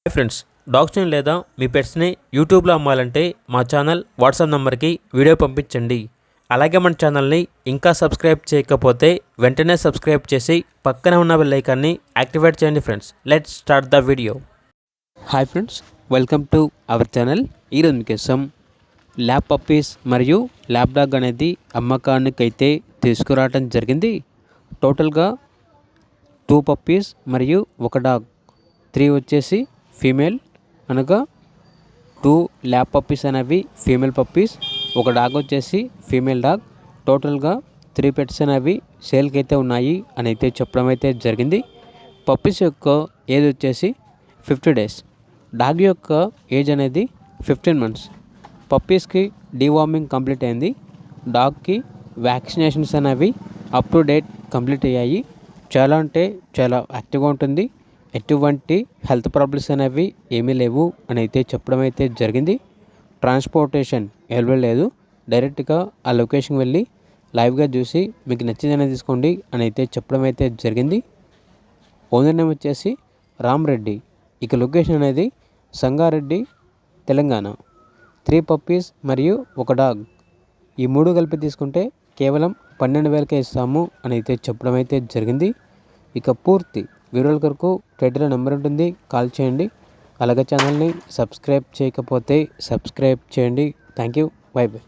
Hi friends, డాగ్స్ని లేదా మీ పెట్స్ని యూట్యూబ్లో అమ్మాలంటే మా ఛానల్ వాట్సాప్ నెంబర్కి వీడియో పంపించండి. అలాగే మన ఛానల్ని ఇంకా సబ్స్క్రైబ్ చేయకపోతే వెంటనే సబ్స్క్రైబ్ చేసి పక్కనే ఉన్న బెల్ ఐకాన్ని యాక్టివేట్ చేయండి friends. Let's start the video. Hi friends, welcome to our channel. ఈరోజు మీకోసం ల్యాబ్ పప్పీస్ మరియు ల్యాబ్ డాగ్ అనేది అమ్మకానికైతే తీసుకురావడం జరిగింది. టోటల్గా 2 పప్పీస్ మరియు 1 డాగ్, 3 వచ్చేసి ఫీమేల్, అనగా 2 ల్యాబ్ పప్పీస్ అనేవి ఫీమేల్ పప్పీస్, 1 డాగ్ వచ్చేసి ఫీమేల్ డాగ్. టోటల్గా 3 పెట్స్ అనేవి సేల్కి అయితే ఉన్నాయి అని అయితే చెప్పడం అయితే జరిగింది. పప్పీస్ యొక్క ఏజ్ వచ్చేసి 50 డేస్, డాగ్ యొక్క ఏజ్ అనేది 15 మంత్స్. పప్పీస్కి డీవార్మింగ్ కంప్లీట్ అయింది. డాగ్కి వ్యాక్సినేషన్స్ అనేవి అప్ టు డేట్ కంప్లీట్ అయ్యాయి. చాలా అంటే చాలా యాక్టివ్గా ఉంటుంది. ఎటువంటి హెల్త్ ప్రాబ్లమ్స్ అనేవి ఏమీ లేవు అని అయితే చెప్పడం అయితే జరిగింది. ట్రాన్స్పోర్టేషన్ అవైలబుల్ లేదు. డైరెక్ట్గా ఆ లొకేషన్కి వెళ్ళి లైవ్గా చూసి మీకు నచ్చిందనే తీసుకోండి అని అయితే చెప్పడం అయితే జరిగింది. ఓనర్ నేమ్ వచ్చేసి రామ్ రెడ్డి. ఇక లొకేషన్ అనేది సంగారెడ్డి, తెలంగాణ. 3 పప్పీస్ మరియు 1 డాగ్, ఈ 3 కలిపి తీసుకుంటే కేవలం 12,000కే ఇస్తాము అని అయితే చెప్పడం అయితే జరిగింది. ఇక పూర్తి వివరాల కొరకు టైటిల్లో నెంబర్ ఉంటుంది, కాల్ చేయండి. అలాగే ఛానల్ని సబ్స్క్రైబ్ చేయకపోతే సబ్స్క్రైబ్ చేయండి. Thank you, by by.